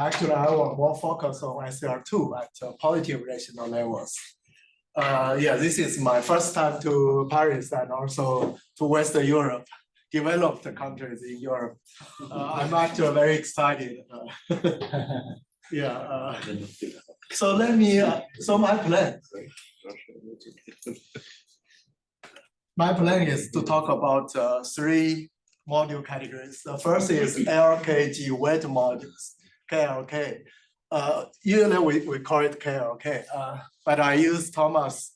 Actually, I was more focused on SR2 at positive rational levels. Yeah, this is my first time to Paris and also to Western Europe, developed countries in Europe. I'm actually very excited. Yeah. So let me. So my plan. My plan is to talk about three module categories. The first is LKG weight modules, KLK. Usually we call it KLK, but I use Thomas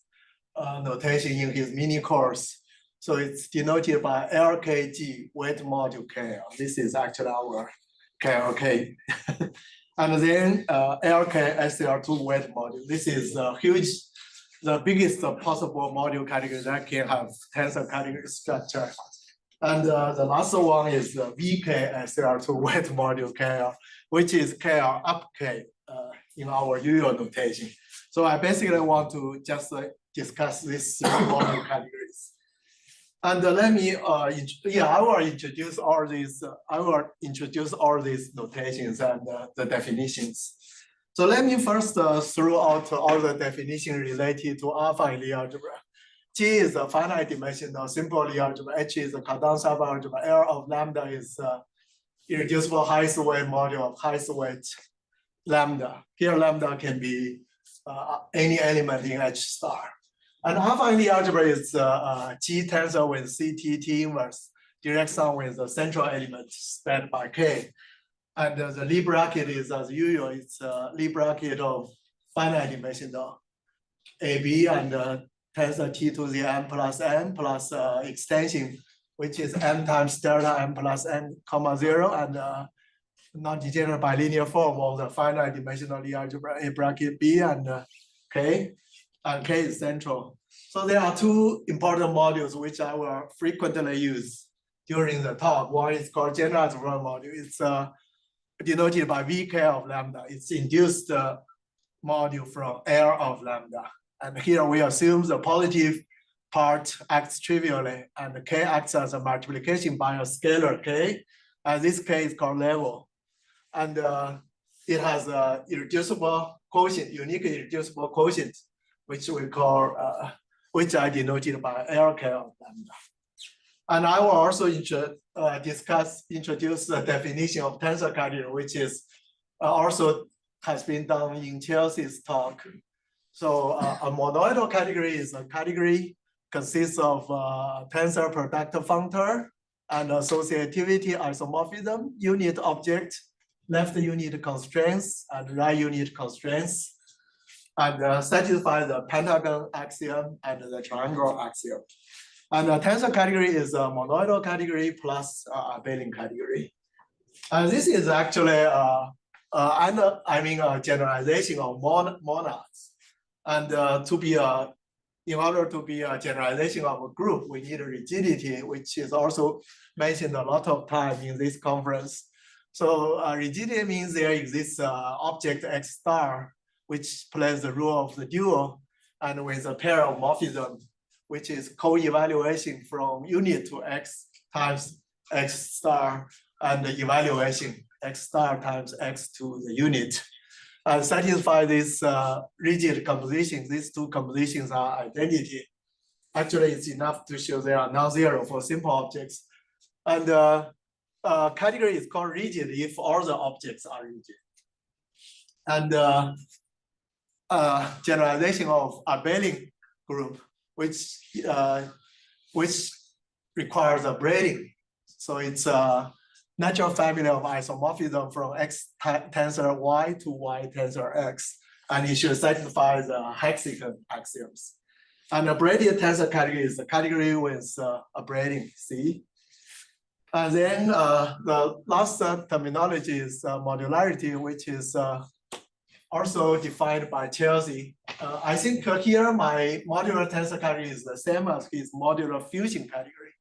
notation in his mini course. So it's denoted by LKG weight module KL. This is actually our KLK. And then LK SR2 weight module. This is huge, the biggest possible module category that can have tensor category structure. And the last one is the VK SR2 weight module KL, which is KL up K in our usual notation. So I basically want to just discuss these three module categories. And let me, I will introduce all these. I will introduce all these notations and the definitions. So let me first throw out all the definitions related to affine Lie algebra. G is a finite dimensional simple Lie algebra. H is a Kazhdan subalgebra. L of lambda is irreducible highest weight module of highest weight lambda. Here lambda can be any element in H star. And affine Lie algebra is G tensor with CT T inverse direct sum with the central element spanned by K. And the Lie bracket is, as usual, it's Lie bracket of finite dimensional AB and tensor T to the M plus extension, which is M times delta M plus N comma 0 and non-degenerate bilinear form of the finite dimensional Lie algebra A bracket B and K. And K is central. So there are two important modules which I will frequently use during the talk. One is called generalized module. It's denoted by VK of lambda. It's induced module from L of lambda. And here we assume the positive part acts trivially and the K acts as a multiplication by a scalar K. And this K is called level. And it has a irreducible quotient, unique irreducible quotient, which we call, which I denoted by LK of lambda. And I will also introduce the definition of tensor category, which is also has been done in Chelsea's talk. So a monoidal category is a category consists of tensor product functor and associativity isomorphism, unit object, left unit constraints, and right unit constraints, and satisfy the pentagon axiom and the triangle axiom. And the tensor category is a monoidal category plus abelian category. And this is actually a generalization of monads. And in order to be a generalization of a group, we need a rigidity, which is also mentioned a lot of time in this conference. So rigidity means there exists object X star, which plays the role of the dual, and with a pair of morphism, which is co-evaluation from unit to X times X star, and the evaluation X star times X to the unit. And satisfy this rigid composition. These two compositions are identity. Actually, it's enough to show they are non-zero for simple objects. And category is called rigid if all the objects are rigid. And generalization of abelian group, which requires a braiding. So it's a natural family of isomorphism from X tensor Y to Y tensor X, and it should satisfy the hexagon axioms. And a braided tensor category is a category with a braiding C. And then the last terminology is modularity, which is also defined by Chelsea. I think here my modular tensor category is the same as his modular fusion category.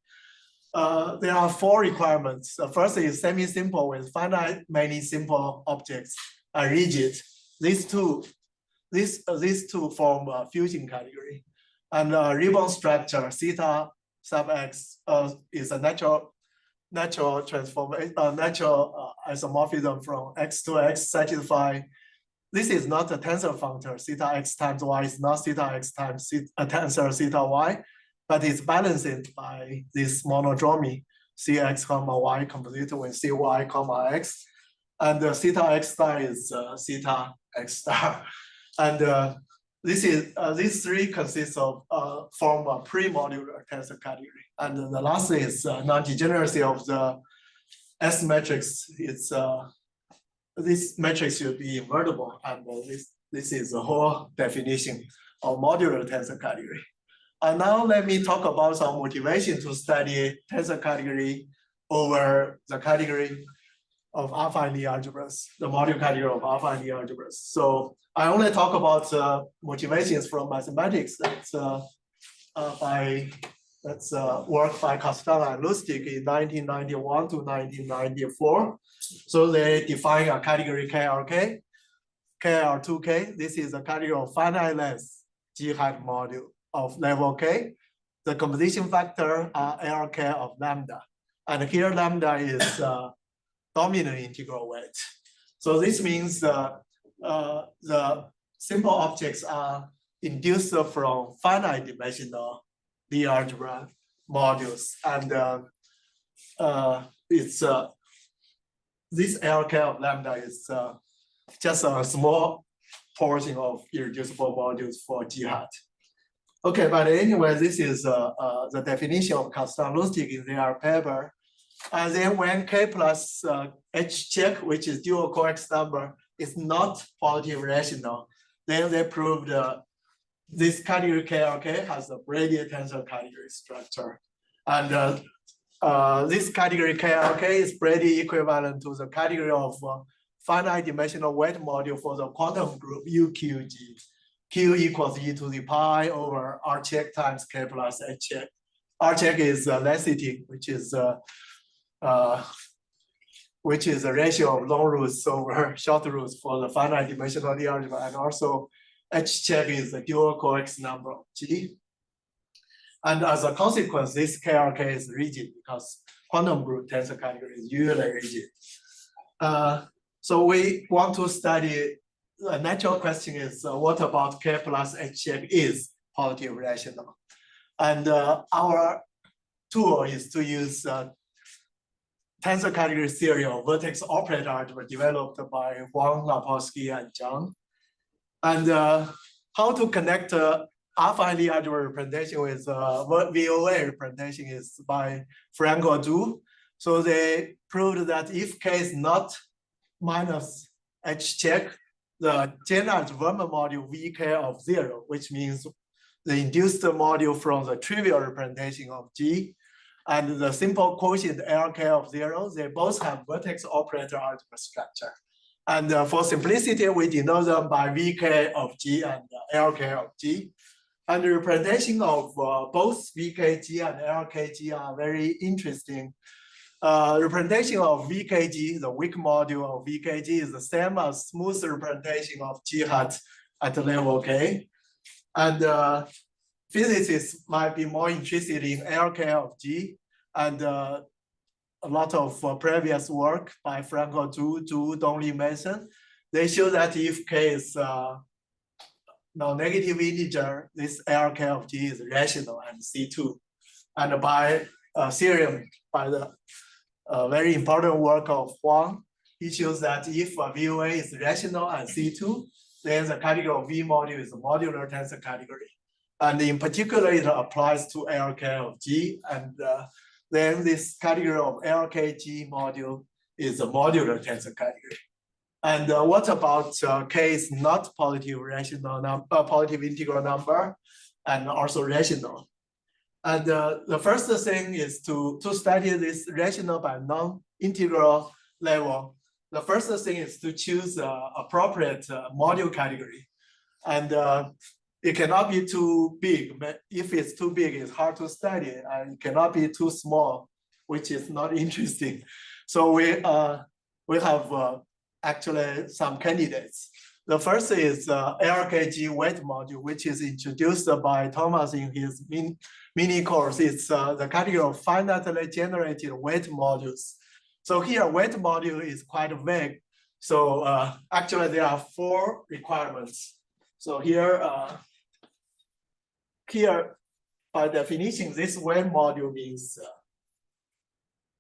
There are four requirements. The first is semi-simple with finite many simple objects are rigid. These two form a fusion category. And ribbon structure theta sub x is a natural natural transformation, natural isomorphism from x to x satisfy. This is not a tensor functor, theta x times y is not theta x times a tensor theta y, but it's balanced by this monodromy cx comma y composite with cy comma x, and theta x star is theta x star, and these three consists of form a pre-modular tensor category, and the last is non-degeneracy of the S matrix. It's this matrix should be invertible, and this is the whole definition of modular tensor category. And now let me talk about some motivation to study tensor category over the category of affine algebras, the module category of affine algebras. So I only talk about motivations from mathematics. That's work by Kazhdan and Lusztig in 1991 to 1994. So they define a category KLK, KL2K. This is a category of finite length G hat module of level K. The composition factor are LK of lambda. And here lambda is dominant integral weight. So this means the simple objects are induced from finite dimensional the algebra modules, and this LK of lambda is just a small portion of irreducible modules for G hat. Okay, but anyway, this is the definition of Kazhdan Lusztig in their paper. And then when K plus H check, which is dual coax number, is not positive rational, then they proved this category KLK has a braided tensor category structure. And this category KLK is braided equivalent to the category of finite dimensional weight module for the quantum group UQG. Q equals e to the pi over R check times K plus H check. R check is density, which is a ratio of long roots over short roots for the finite dimensional algebra, and also H check is the dual coax number of G. And as a consequence, this KLK is rigid because quantum group tensor category is usually rigid. So we want to study, the natural question is, what about K plus H check is positive rational? And our tool is to use tensor category theory of vertex operator algebra developed by Huang, and Jiao. And how to connect affine algebra representation with VOA representation is by Franco. So they proved that if K is not minus H check, the generalized Verma module VK of 0, which means the induced module from the trivial representation of G, and the simple quotient LK of 0, they both have vertex operator algebra structure. And for simplicity, we denote them by VK of G and LK of G. And the representation of both VKG and LKG are very interesting. Representation of VKG, the weak module of VKG, is the same as smooth representation of G hat at level K. And physicists might be more interested in LK of G, and a lot of previous work by Franco Zhu, Dongli Mason, they show that if K is non-negative integer, this LK of G is rational and C2. And by theorem, by the very important work of Huang, he shows that if VOA is rational and C2, then the category of V module is a modular tensor category. And in particular, it applies to LK of G, and then this category of LKG module is a modular tensor category. And what about K is not positive rational number, positive integral number, and also rational? And the first thing is to study this rational by non-integral level. The first thing is to choose appropriate module category. And it cannot be too big. But if it's too big, it's hard to study. And it cannot be too small, which is not interesting. So we have actually some candidates. The first is LKG weight module, which is introduced by Thomas in his mini course. It's the category of finitely generated weight modules. So here, weight module is quite vague. So actually, there are 4 requirements. So here, by definition, this weight module means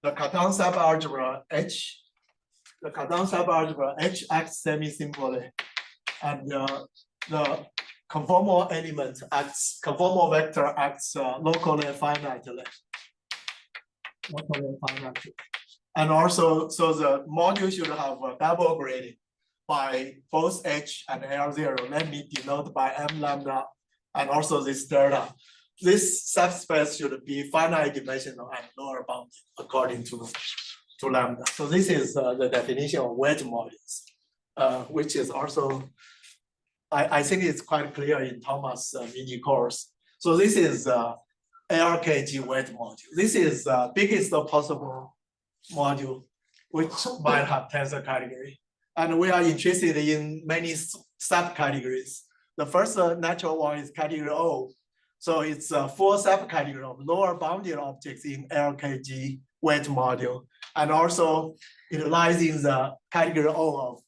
the Kazhdan subalgebra H. The Kazhdan subalgebra H acts semi-simply, and the conformal element acts, conformal vector acts locally finitely. And also, so the module should have a double grading by both H and L0. Let me denote by M lambda and also this delta. This subspace should be finite dimensional and lower bounded according to lambda. So this is the definition of weight modules, which is also, I think it's quite clear in Thomas' mini course. So this is LKG weight module. This is the biggest possible module, which might have tensor category. And we are interested in many subcategories. The first natural one is category O. So it's a 4 subcategory of lower bounded objects in LKG weight module. And also it lies in the category O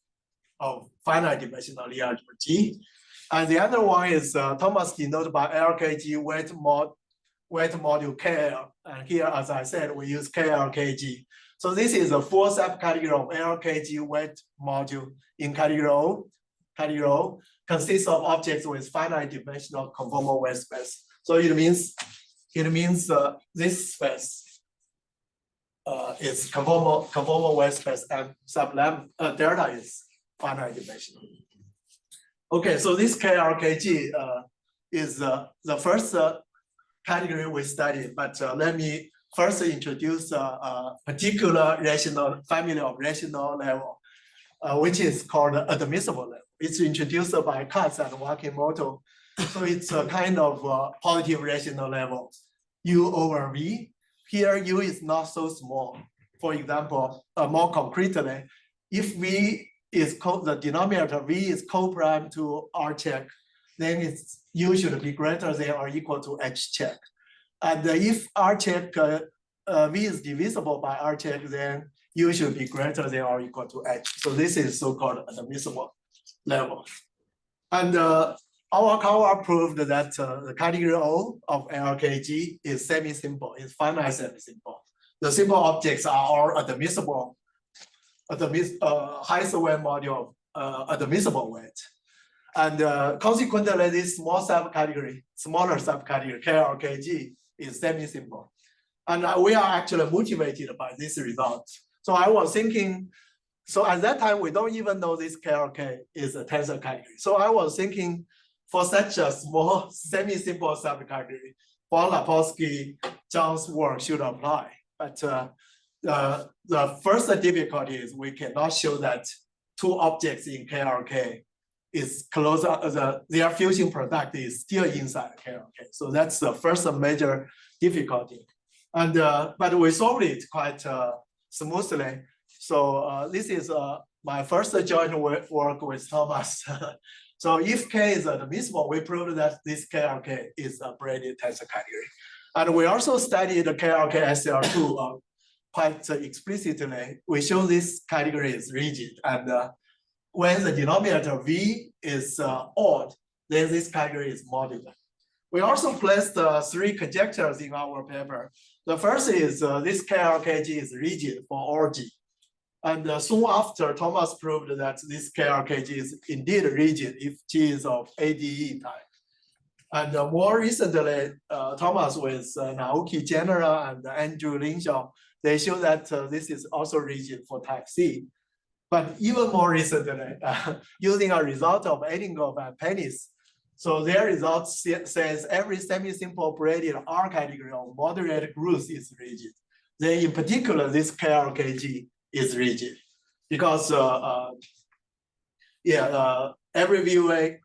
of finite dimensional algebra G. And the other one is Thomas denoted by LKG weight module KL. And here, as I said, we use KLKG. So this is a 4 subcategory of LKG weight module in category O. Category O consists of objects with finite dimensional conformal weight space. So it means this space is conformal weight space, and sub lambda delta is finite dimensional. Okay, so this KRKG is the first category we studied, but let me first introduce a particular rational family of rational level, which is called admissible level. It's introduced by Katz and Wakimoto. So it's a kind of positive rational level, U over V. Here, U is not so small. For example, more concretely, if V is the denominator V is co-prime to R check, then U should be greater than or equal to H check. And if R check V is divisible by R check, then U should be greater than or equal to H. So this is so-called admissible level. And our proved that the category O of LKG is semi-simple, is finite semi-simple. The simple objects are all admissible, highest weight module of admissible weight. And consequently, this smaller subcategory, KLKG, is semi-simple. And we are actually motivated by this result. So I was thinking, so at that time, we don't even know this KLK is a tensor category. So I was thinking, for such a small semi-simple subcategory, Lapowski, John's work should apply. But the first difficulty is we cannot show that 2 objects in KLK is closer, their fusion product is still inside KLK. So that's the first major difficulty. And but we solved it quite smoothly. So this is my first joint work with Thomas. So if K is admissible, we proved that this KLK is a braided tensor category. And we also studied the KLK SL2 quite explicitly. We show this category is rigid. And when the denominator V is odd, then this category is modular. We also placed 3 conjectures in our paper. The first is this KLKG is rigid for all G. And soon after, Thomas proved that this KLKG is indeed rigid if G is of ADE type. And more recently, Thomas with Naoki General and Andrew Linshaw, they show that this is also rigid for type C. But even more recently, using a result of Eddingov and Pennis, so their result says every semi-simple braided R category of moderate growth is rigid. Then in particular, this KLKG is rigid because every VUA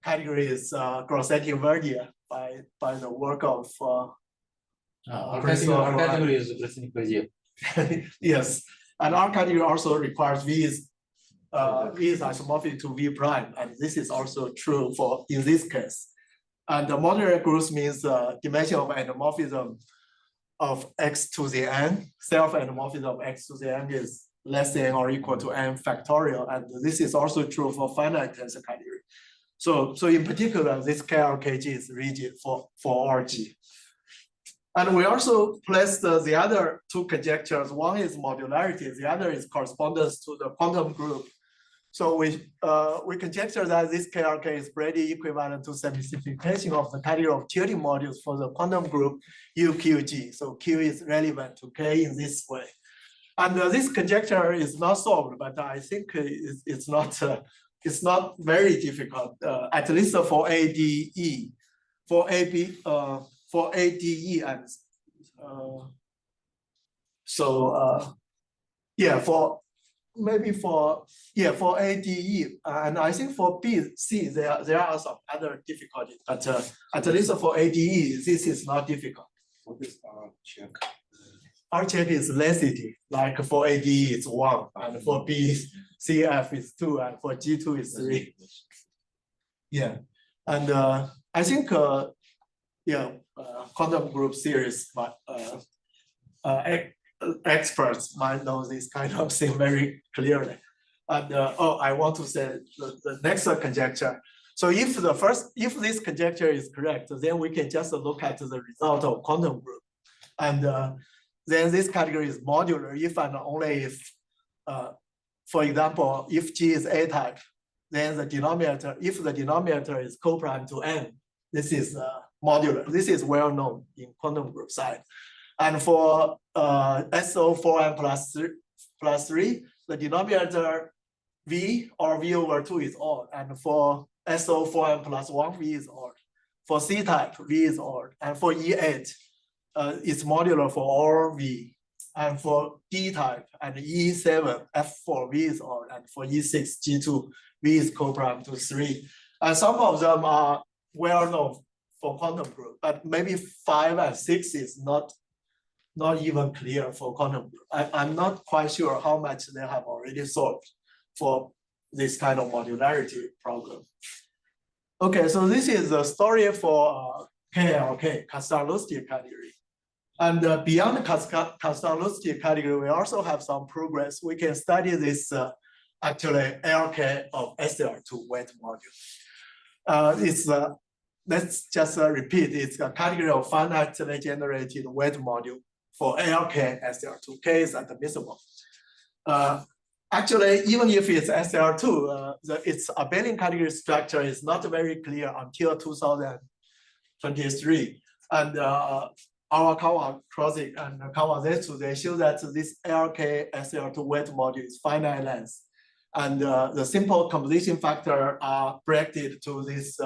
category is Creutzig Verdier by the work of our category is Creutzig Verdier. Yes, and our category also requires V is V is isomorphic to V prime, and this is also true for in this case. And the modular groups means the dimension of endomorphism of x to the n, self-endomorphism of x to the n is less than or equal to n factorial, and this is also true for finite tensor category. So in particular, this KLKG is rigid for all G. And we also placed the other two conjectures. One is modularity, the other is correspondence to the quantum group. So we conjecture that this KRK is braided equivalent to semi-simplification of the category of tilting modules for the quantum group UQG. So Q is relevant to K in this way. And this conjecture is not solved, but I think it's not very difficult, at least for ADE, for AB, for ADE, and yeah, for maybe for ADE, and I think for BC there are some other difficulties, but at least for ADE this is not difficult. What is R check? R check is lassity, like for ADE it's 1, and for BCF is 2, and for G2 is 3. Yeah, and I think quantum group series, but experts might know this kind of thing very clearly. And I want to say the next conjecture. So if this conjecture is correct, then we can just look at the result of quantum group. And then this category is modular if and only if, for example, if G is A type, then the denominator, if the denominator is coprime to N, this is modular. This is well known in quantum group side. And for SO4n plus 3, the denominator V or V over 2 is odd. And for SO4n plus 1, V is odd. For C type, V is odd. And for E8, it's modular for all V. And for D type and E7, F4, V is odd. And for E6, G2, V is coprime to 3. And some of them are well known for quantum group, but maybe 5 and 6 is not even clear for quantum group. I'm not quite sure how much they have already solved for this kind of modularity problem. Okay, so this is the story for KLK, Kazhdan and Lusztig category. And beyond the Kazhdan and Lusztig category, we also have some progress. We can study this actually LK of SL2 weight module. Let's just repeat, it's a category of finitely generated weight module for LK SL2. K is admissible. Actually, even if it's SL2, its abelian category structure is not very clear until 2023. And Arakawa, Creutzig, and Kawazetsu, they show that this LK SL2 weight module is finite length. And the simple composition factor are braided to these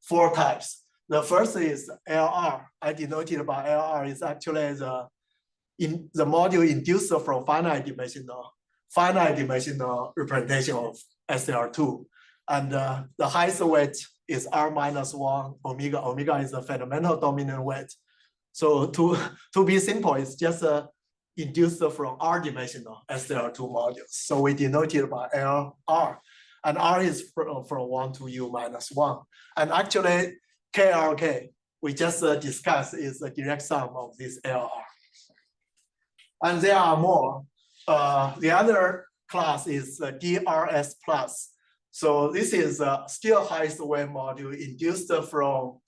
4 types. The first is LR. I denoted by LR is actually the module induced from finite dimensional representation of SL2. And the highest weight is R minus 1 omega. Omega is the fundamental dominant weight. So to be simple, it's just induced from R dimensional SL2 modules. So we denoted by LR. And R is from 1 to U minus 1. And actually, KRK, we just discussed, is the direct sum of this LR. And there are more. The other class is DRS plus. So this is still highest weight module induced from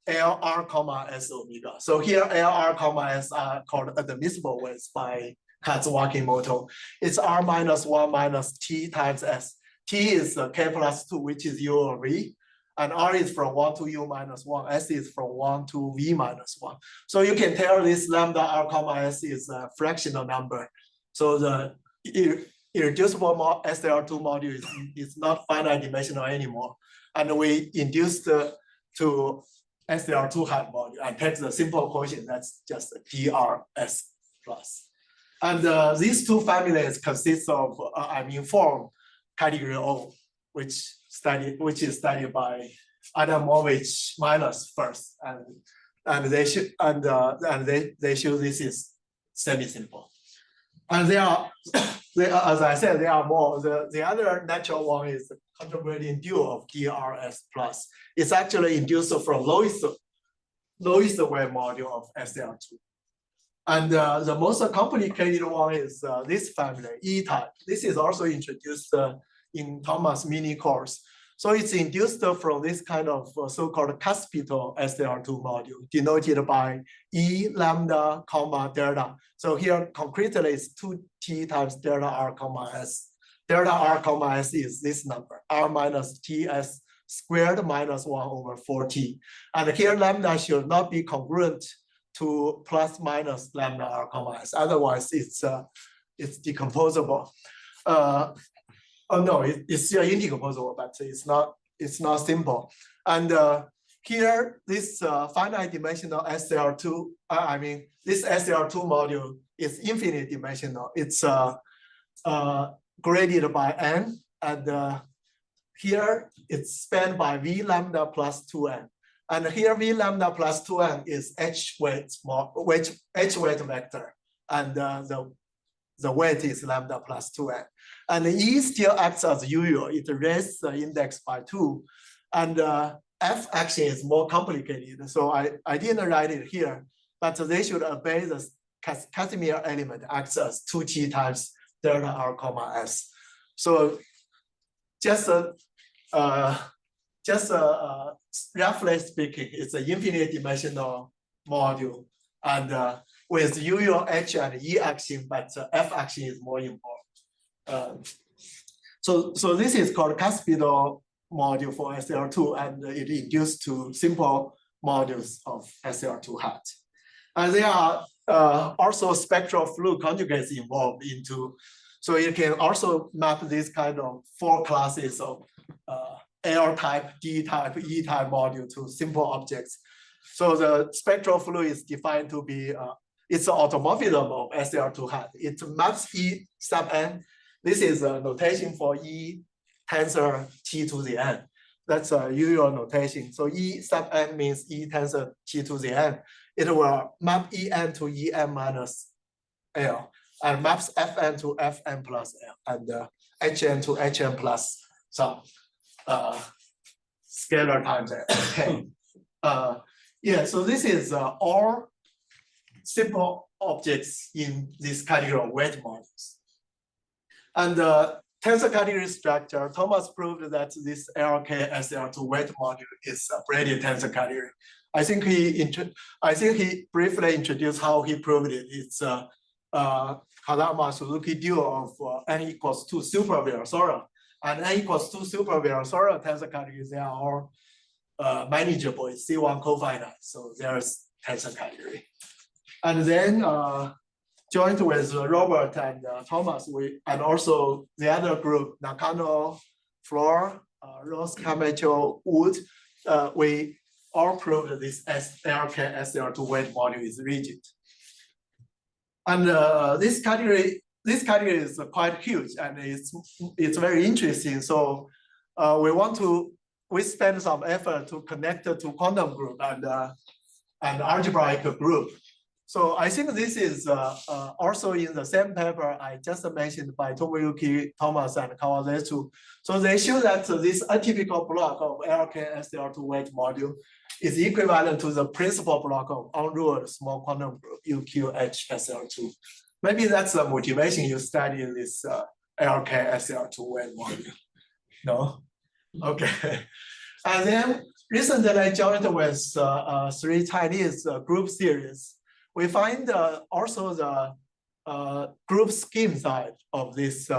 LR comma S omega. So here LR comma S are called admissible weights by Katsuwaki-Moto. It's R minus 1 minus T times S. T is K plus 2, which is U over V. And R is from 1 to U minus 1. S is from 1 to V minus 1. So you can tell this lambda R comma S is a fractional number. So the irreducible SL2 module is not finite dimensional anymore. And we induced to SL2 height module and take the simple quotient, that's just DRS plus. And these two families consist of, form category O, which is studied by Adamovich minus first, and they show this is semi-simple. And there are, as I said, there are more. The other natural one is the contributing dual of DRS plus. It's actually induced from lowest wave module of SL2. And the most complicated one is this family, E-type. This is also introduced in Thomas mini course. So it's induced from this kind of so-called cuspital SL2 module, denoted by E lambda comma delta. So here concretely it's 2t times delta r comma s. Delta r comma s is this number, r minus ts squared minus 1 over 4t. And here lambda should not be congruent to plus minus lambda r comma s. Otherwise, it's decomposable. Oh no, it's still indecomposable, but it's not simple. And here, this finite dimensional SL2, I mean, this SL2 module is infinite dimensional. It's graded by n, and here it's spanned by v lambda plus 2n. And here v lambda plus 2n is h weight vector, and the weight is lambda plus 2n. And E still acts as usual. It raises the index by 2. And F actually is more complicated. So I didn't write it here, but they should obey the Casimir element acts as 2t times delta r comma s. So just roughly speaking, it's an infinite dimensional module, and with usual H and E action, but F action is more involved. So this is called cuspidal module for SL2, and it induced to simple modules of SL2 hat. And there are also spectral fluid conjugates involved into, so you can also map this kind of 4 classes of L type, D type, E type module to simple objects. So the spectral fluid is defined to be, it's an automorphism of SL2 hat. It maps E sub n. This is a notation for E tensor T to the n. That's a usual notation. So E sub n means E tensor T to the n. It will map En to En minus L, and maps Fn to Fn plus L, and Hn to Hn plus some scalar times L. Okay. Yeah, so this is all simple objects in this category of weight modules. And tensor category structure, Thomas proved that this LK SL2 weight module is a braided tensor category. I think he briefly introduced how he proved it. It's Hadama-Suzuki duo of n equals 2 super Virasoro. And n equals 2 super Virasoro tensor categories, they are all manageable. It's C1 cofinite, so there's tensor category. And then joined with Robert and Thomas, and also the other group, Nakano, Flor, Ross, Camacho, Wood, we all proved this LK SL2 weight module is rigid. And this category is quite huge, and it's very interesting. So we spend some effort to connect it to quantum group and algebraic group. So I think this is also in the same paper I just mentioned by Tomoyuki, Thomas, and Kawazetsu. So they show that this atypical block of LK SL2 weight module is equivalent to the principal block of unruled small quantum group UQH SL2. Maybe that's the motivation you study this LK SL2 weight module. No? Okay. And then recently I joined with 3 Chinese group series. We find also the group scheme side of this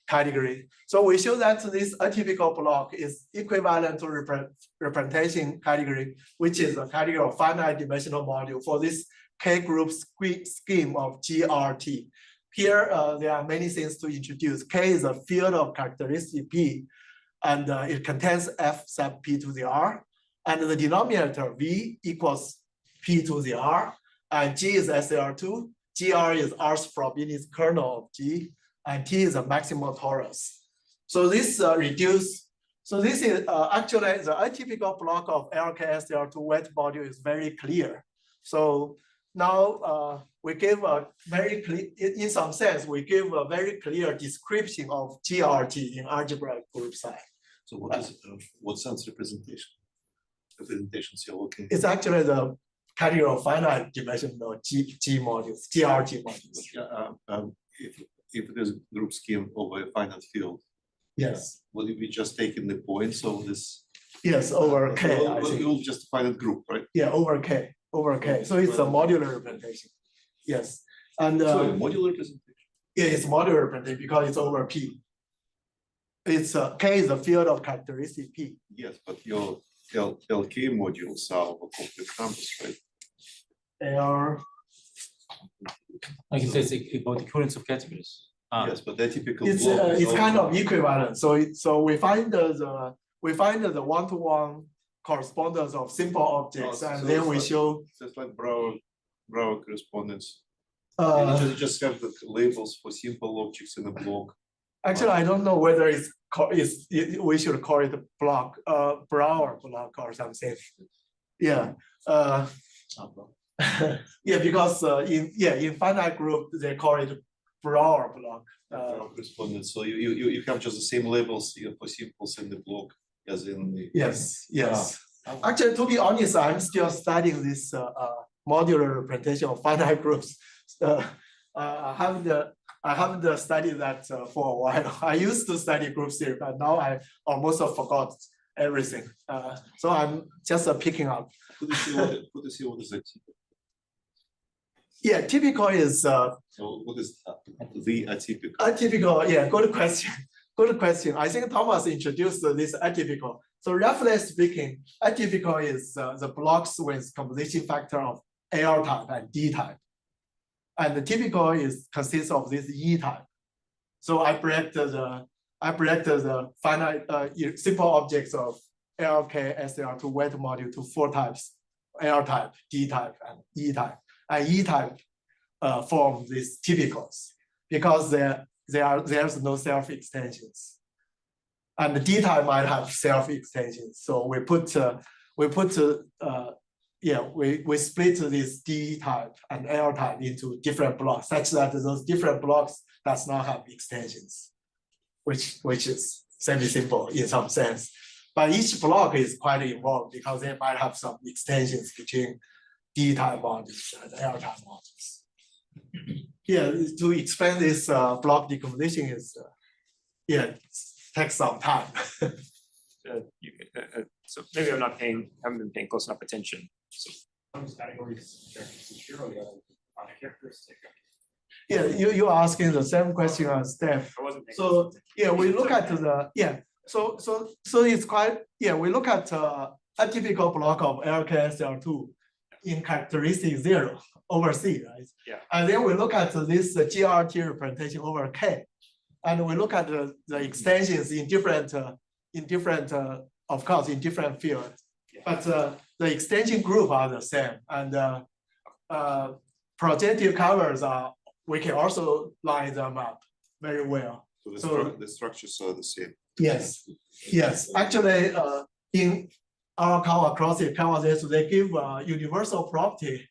category. So we show that this atypical block is equivalent to representation category, which is a category of finite dimensional module for this K group scheme of GRT. Here, there are many things to introduce. K is a field of characteristic P, and it contains F sub P to the R, and the denominator V equals P to the R, and G is SL2, GR is R's Frobenius kernel of G, and T is a maximal torus. So this so this is actually the atypical block of LK SL2 weight module is very clear. So now we give a very clear, in some sense, we give a very clear description of GRT in algebraic group size. So what is what sense representations you're looking? It's actually the category of finite dimensional G modules, GRT modules. If it is group scheme over a finite field, Yes. will it be just taking the points of this? Yes, over K. I think. You'll just finite group, right? Yeah, over K. So it's a modular representation. Yes. And Sorry, modular representation. yeah, it's modular representation because it's over P. It's K is the field of characteristic P. Yes, but your LK modules are over complex numbers, right? They are Like you said, it's about the currents of categories. Yes, but that typical. it's kind of equivalent. So we find the one-to-one correspondence of simple objects, Oh, and so then it's we like- show. So it's like Brouwer correspondence. You just have the labels for simple objects in a block. Actually, I don't know whether we should call it block, Brouwer block or something. Yeah. Yeah, because in finite group they call it Brouwer block. Brouwer correspondence. So you have just the same labels here for simples in the block as in the. Yes. Actually, to be honest, I'm still studying this modular representation of finite groups. I haven't studied that for a while. I used to study group theory, but now I almost forgot everything. So I'm just picking up. Could you see what is a typical? Yeah, typical is So what is the atypical? atypical. Yeah, good question. Good question. I think Thomas introduced this atypical. So roughly speaking, atypical is the blocks with composition factor of L type and D type. And the typical consists of this E type. So I break the finite simple objects of LK, SL to weight module to 4 types: L type, D type, and E type. And E type form these typicals because there's no self extensions. And the D type might have self extensions. So we split this D type and L type into different blocks such that those different blocks does not have extensions, which is semi-simple in some sense. But each block is quite involved because they might have some extensions between D type modules and L type modules. Yeah, to explain this block decomposition is takes some time. So maybe haven't been paying close enough attention. So Those categories securely on a characteristic. Yeah, you're asking the same question as Steph. I wasn't paying So yeah, we look at so it's quite we look at a typical block of LKSL2 in characteristic 0 over C, right? Yeah. And then we look at this GRT representation over K, and we look at the extensions in different of course in different fields, but the extension group are the same, and projective covers we can also line them up very well. So the structures are the same. Yes. Actually, in our Creutzig calculus, they give a universal property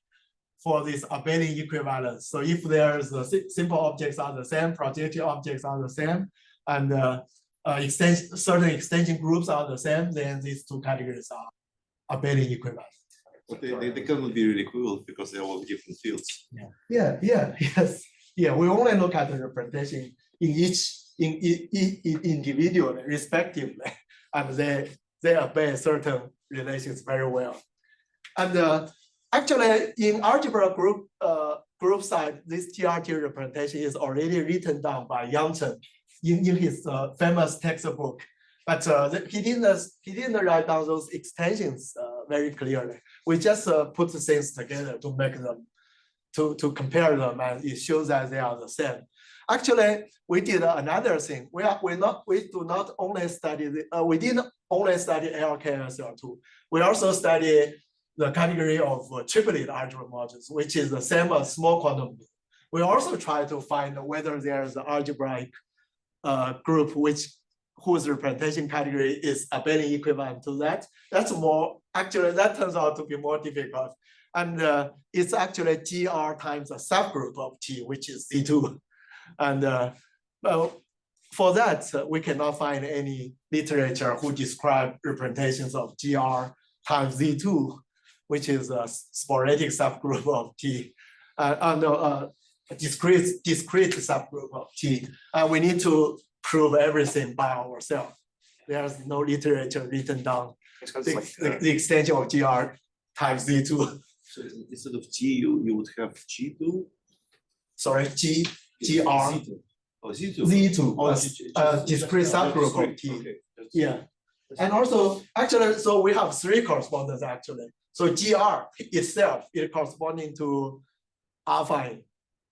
for this abelian equivalence. So if there's simple objects are the same, projective objects are the same, and certain extension groups are the same, then these two categories are abelian equivalent. But they cannot be really equivalent because they're all different fields. Yeah, we only look at the representation in each individually, respectively, and they obey certain relations very well. And actually, in algebra group side, this GRT representation is already written down by Yang in his famous textbook. But he didn't write down those extensions very clearly. We just put the things together to make them to compare them, and it shows that they are the same. Actually, we did another thing. We didn't only study LKSL2. We also study the category of triplet algebra modules, which is the same as small quantum. We also try to find whether there's an algebraic group whose representation category is abelian equivalent to that. That's more actually that turns out to be more difficult. And it's actually GR times a subgroup of T, which is Z2. And well, for that, we cannot find any literature who describe representations of GR times Z2, which is a sporadic subgroup of T. A discrete subgroup of T. And we need to prove everything by ourselves. There's no literature written down the extension of GR times Z2. So instead of G, you would have G2? Sorry, GR. Oh, Z2. Z2, discrete subgroup of T. Okay. Yeah. And also, actually, so we have three correspondents actually. So GR itself is corresponding to affine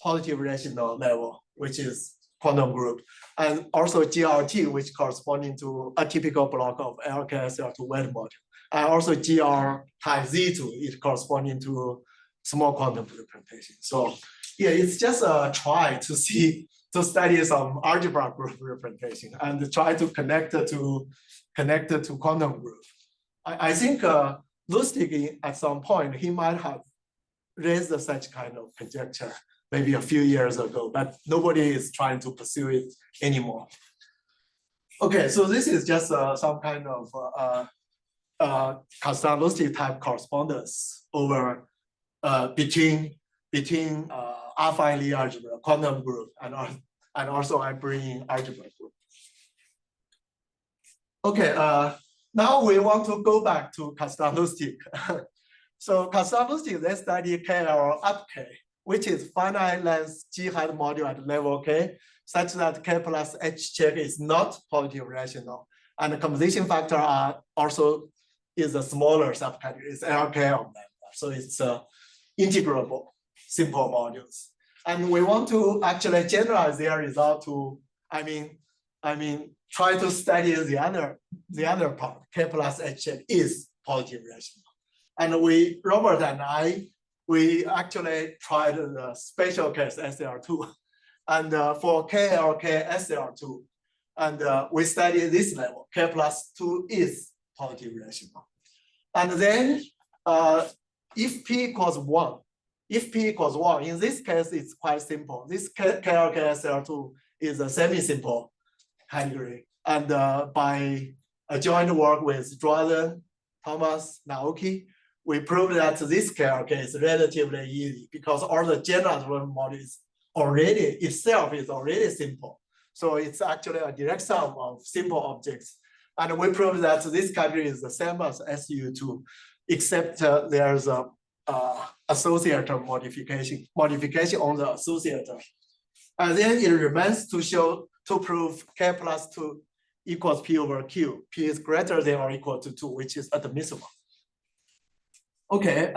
positive rational level, which is quantum group. And also GRT, which corresponding to a typical block of LKSL2 wet module. And also GR times Z2 is corresponding to small quantum representation. So yeah, it's just a try to study some algebra group representation and try to connect it to quantum group. I think Lusztig at some point, he might have raised such kind of conjecture maybe a few years ago, but nobody is trying to pursue it anymore. Okay, so this is just some kind of Kazhdan-Lusztig type correspondence over between affine Lie algebra, quantum group, and also I bring in algebra group. Okay, now we want to go back to Kazhdan-Lusztig. So Kazhdan-Lusztig, they study KL up K, which is finite length G-hat module at level K, such that K plus H check is not positive rational. And the composition factor is a smaller subcategory, it's LK of them. So it's integrable, simple modules. And we want to actually generalize their result to, try to study the other part, K plus H check is positive rational. And Robert and I, we actually tried the special case SR2. And for KLK SR2, and we studied this level, K plus 2 is positive rational. And then if P equals 1, in this case, it's quite simple. This KLK SR2 is a semi-simple category. And by a joint work with Jordan, Thomas, Naoki, we proved that this KLK is relatively easy because all the generalized model is already simple. So it's actually a direct sum of simple objects. And we proved that this category is the same as SU2, except there's a associator modification on the associator. And then it remains to prove K plus 2 equals P over Q. P is greater than or equal to 2, which is admissible. Okay,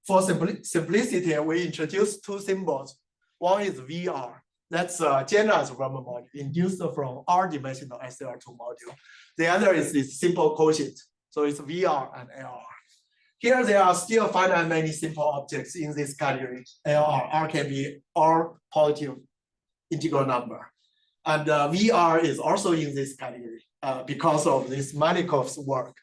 for simplicity, we introduced two symbols. One is VR. That's a generalized Raman module induced from R-dimensional SR2 module. The other is this simple quotient. So it's VR and LR. Here there are still finite many simple objects in this category. LR, R can be R positive integral number. And VR is also in this category because of this Manikov's work.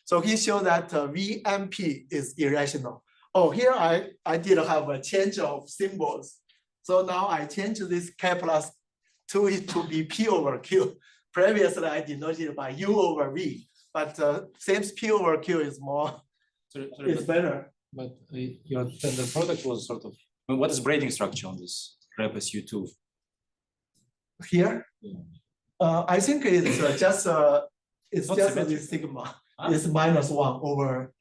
So he showed that VMP is irrational. Oh, here I did have a change of symbols. So now I change this K plus 2 to be P over Q. Previously, I denoted it by U over V, but since P over Q is more, it's better. But the product was sort of, what is braiding structure on this rep SU2? Here? Yeah. I think it's just this sigma. Huh? It's -1 over,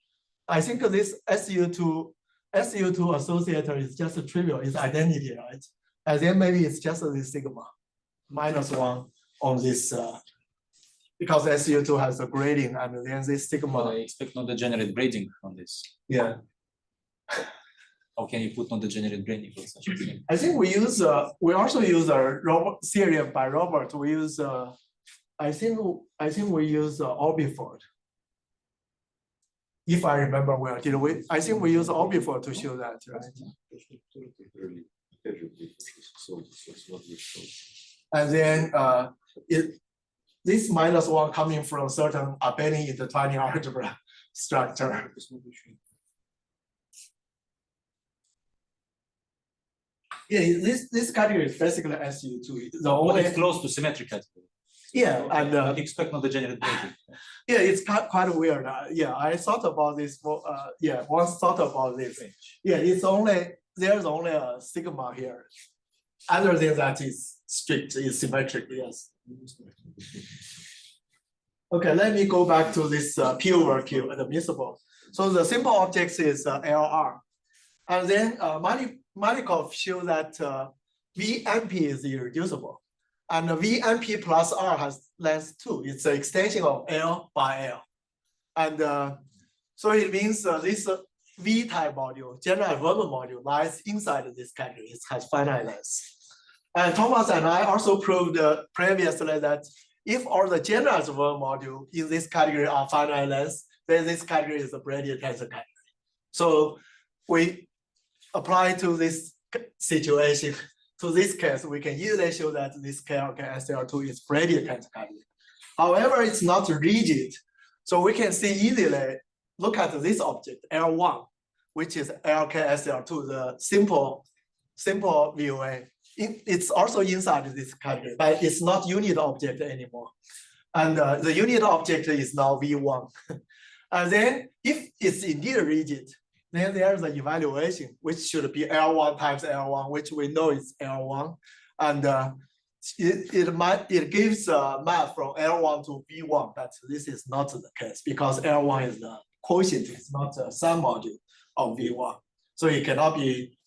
I think this SU2 associator is just a trivial, it's identity, right? And then maybe it's just this sigma, -1 on this, because SU2 has a grading and then this sigma. But I expect not to generate grading on this. Yeah. How can you put not to generate grading for such a thing? I think we also use a theory by Robert. We use, I think we use Orbiford. If I remember well, I think we use Orbiford to show that, right? And then this -1 coming from certain abelian intertwining algebra. structure. Yeah, this category is basically SU2. The But only it's close to symmetric category. yeah, and What do you expect not the generate braided? yeah, it's quite weird. Yeah, I thought about this. Yeah, once thought about this. Yeah, there's only a sigma here. Other than that, it's strict, it's symmetric. Yes. Okay, let me go back to this P over Q, admissible. So the simple objects is LR, and then Malikov showed that VMP is irreducible, and VMP plus R has length 2. It's an extension of L by L, and so it means this V-type module, generalized verbal module, lies inside this category. It has finite length. And Thomas and I also proved previously that if all the generalized verbal module in this category are finite length, then this category is a braided tensor category. So we apply to this situation, to this case, we can easily show that this KLK SL2 is braided tensor category. However, it's not rigid. So we can see easily, look at this object, L1, which is LK SL2, the simple VOA. It's also inside this category, but it's not unit object anymore. And the unit object is now V1. And then if it's indeed rigid, then there's the evaluation, which should be L1 times L1, which we know is L1. And it gives a map from L1 to V1, but this is not the case because L1 is the quotient, it's not a sum module of V1. So it cannot be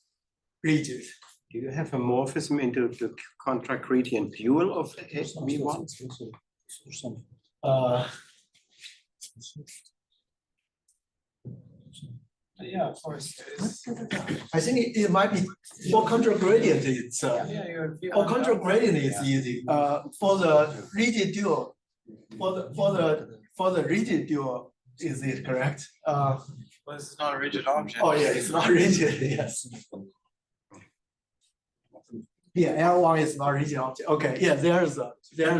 rigid. Do you have a morphism into the contract gradient dual of V1? Yeah, of course. I think it might be for control gradient. It's for control gradient is easy. For the rigid dual, for the rigid dual, is it correct? Well, it's not a rigid object. Oh yeah, it's not rigid. Yes. Yeah, L1 is not rigid object. Okay, yeah, there's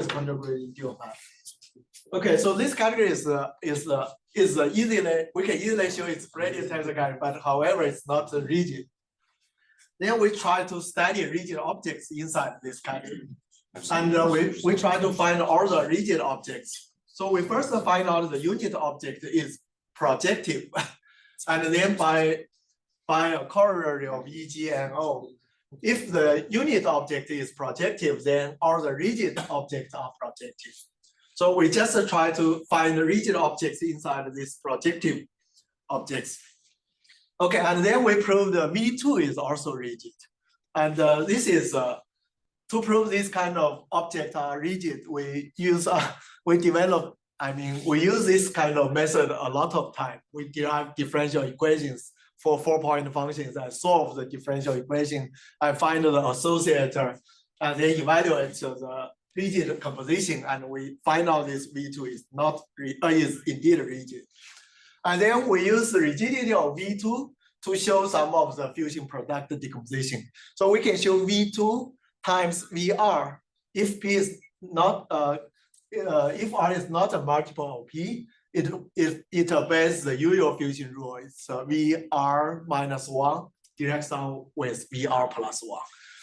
control gradient dual map. Okay, so this category is easily, we can easily show it's braided tensor category, but however, it's not rigid. Then we try to study rigid objects inside this category. And we try to find all the rigid objects. So we first find out the unit object is projective. And then by a corollary of EG and O, if the unit object is projective, then all the rigid objects are projective. So we just try to find the rigid objects inside these projective objects. Okay, and then we prove the V2 is also rigid. And this is, to prove this kind of objects are rigid, we use, we use this kind of method a lot of time. We derive differential equations for 4-point functions and solve the differential equation and find the associator and then evaluate the rigid composition, and we find out this V2 is indeed rigid. And then we use the rigidity of V2 to show some of the fusion product decomposition. So we can show V2 times VR if P is not if R is not a multiple of P, it obeys the usual fusion rule. It's VR minus 1 direct sum with VR plus 1.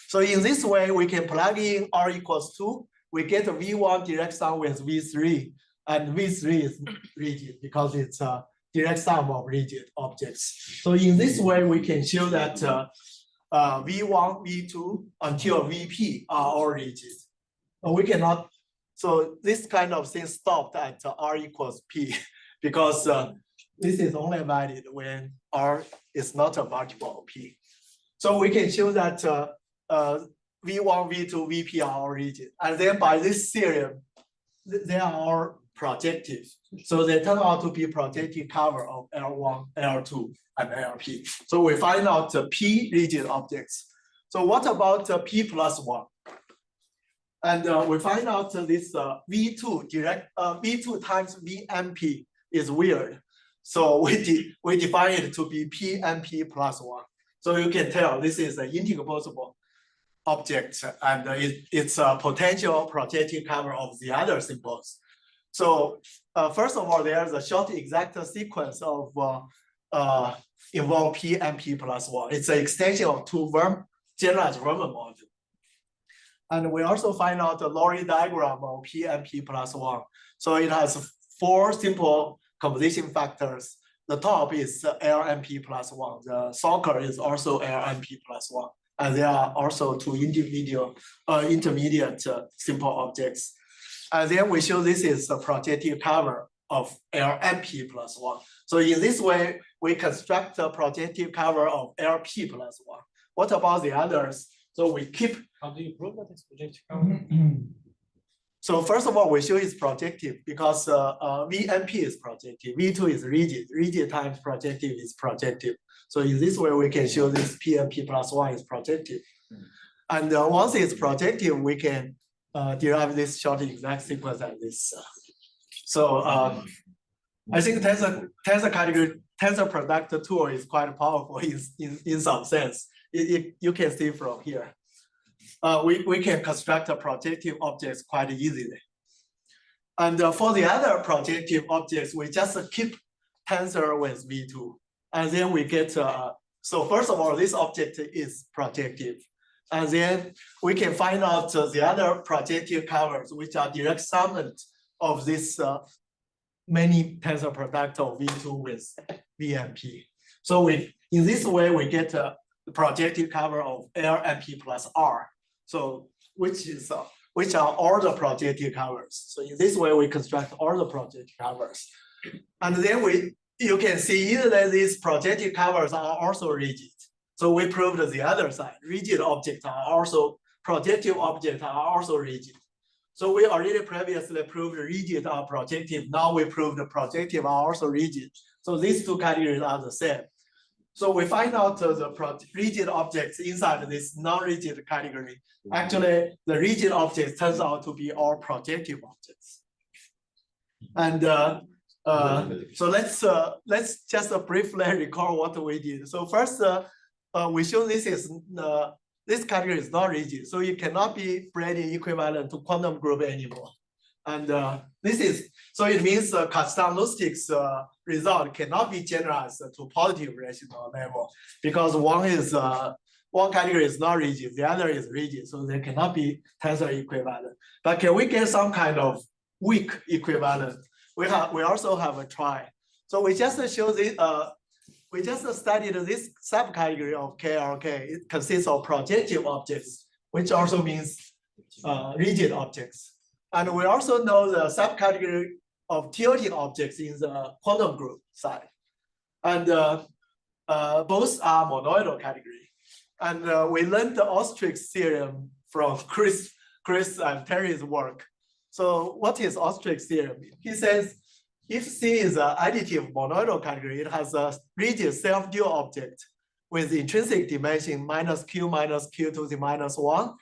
So in this way, we can plug in R equals 2. We get a V1 direct sum with V3, and V3 is rigid because it's a direct sum of rigid objects. So in this way, we can show that V1, V2 until VP are all rigid. We cannot, so this kind of thing stopped at R equals P because this is only valid when R is not a multiple of P. So we can show that V1, V2, VP are all rigid. And then by this theorem, they are all projective. So they turn out to be projective cover of L1, L2, and LP. So we find out P rigid objects. So what about P plus 1? And we find out this V2 times VMP is weird. So we define it to be PMP plus 1. So you can tell this is an integrable object, and it's a potential projective cover of the other symbols. So first of all, there's a short exact sequence of involve P and P plus 1. It's an extension of two generalized Riemann module. And we also find out the Lorry diagram of P and P plus 1. So it has 4 simple composition factors. The top is L and P plus 1. The soccer is also L and P plus 1. And there are also 2 intermediate simple objects. And then we show this is the projective cover of L and P plus 1. So in this way, we construct the projective cover of LP plus 1. What about the others? So we keep. How do you prove that it's projective cover? So first of all, we show it's projective because VNP is projective, V2 is rigid, rigid times projective is projective. So in this way, we can show this P and P plus 1 is projective. And once it's projective, we can derive this short exact sequence like this. I think tensor product tool is quite powerful in some sense. You can see from here. We can construct a projective objects quite easily. And for the other projective objects, we just keep tensor with V2. And then we get, so first of all, this object is projective. And then we can find out the other projective covers, which are direct summand of this many tensor product of V2 with V and P. So in this way, we get the projective cover of L and P plus R. So which are all the projective covers. So in this way, we construct all the projective covers. And then you can see either these projective covers are also rigid. So we proved the other side. Rigid objects are also, projective objects are also rigid. So we already previously proved rigid are projective. Now we proved the projective are also rigid. So these 2 categories are the same. So we find out the rigid objects inside this non-rigid category. Actually, the rigid objects turns out to be all projective objects. And so let's just briefly recall what we did. So first, we show this category is not rigid, so it cannot be braided equivalent to quantum group anymore. And so it means Kazhdan and Lusztig's result cannot be generalized to positive rational level because one category is not rigid, the other is rigid, so they cannot be tensor equivalent. But can we get some kind of weak equivalent? We also have a try. So we just show this. We just studied this subcategory of KLK. It consists of projective objects, which also means rigid objects. And we also know the subcategory of tilting objects in the quantum group side. And both are monoidal category. And we learned the Ostrig's theorem from Chris and Terry's work. So what is Ostrig's theorem? He says, if C is an additive monoidal category, it has a rigid self-dual object with intrinsic dimension minus q to the minus 1.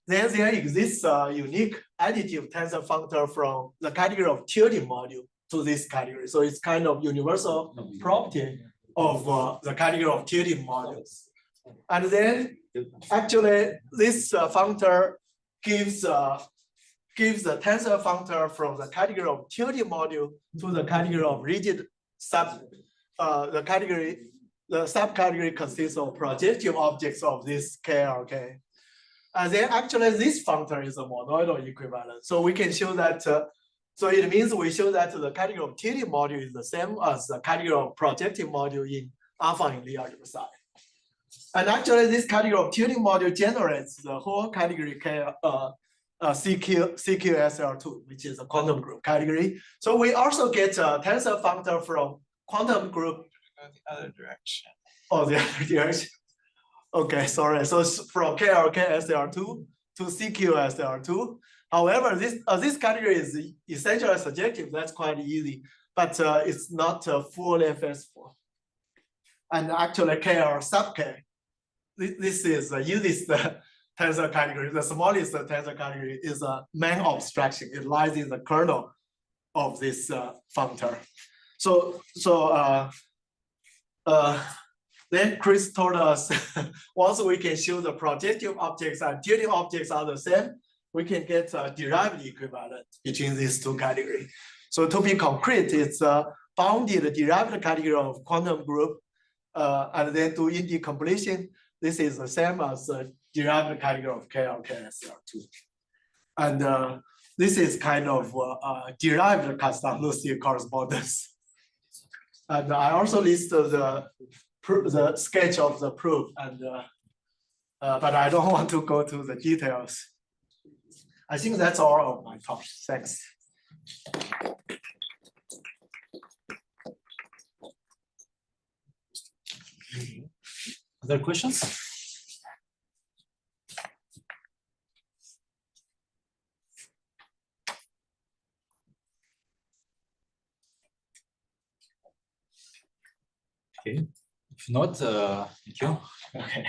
Then there exists a unique additive tensor functor from the category of tilting module to this category. So it's kind of universal property of the category of tilting modules. And then actually this functor gives the tensor functor from the category of tilting module to the category of rigid the subcategory consists of projective objects of this KLK. And then actually this functor is a monoidal equivalent. So we can show that, so it means we show that the category of tilting module is the same as the category of projective module in affine Lie algebra side. And actually this category of tilting module generates the whole category CQSL2, which is a quantum group category. So we also get a tensor functor from quantum group. The other direction. Oh, the other direction. Okay, sorry. So from KLK SL2 to CQSL2. However, this category is essentially surjective. That's quite easy, but it's not fully festival. And actually, KL sub K. This is uses the tensor category. The smallest tensor category is a main abstraction. It lies in the kernel of this functor. Then Chris told us once we can show the projective objects and tilting objects are the same, we can get a derived equivalent between these two categories. So to be concrete, it's a bounded derived category of quantum group, and then do in decomposition. This is the same as the derived category of KLKSL2. And this is kind of derived Kazhdan and Lusztig correspondence. And I also listed the sketch of the proof, and but I don't want to go to the details. I think that's all of my talk. Thanks. Other questions? Okay, if not, thank you. Okay.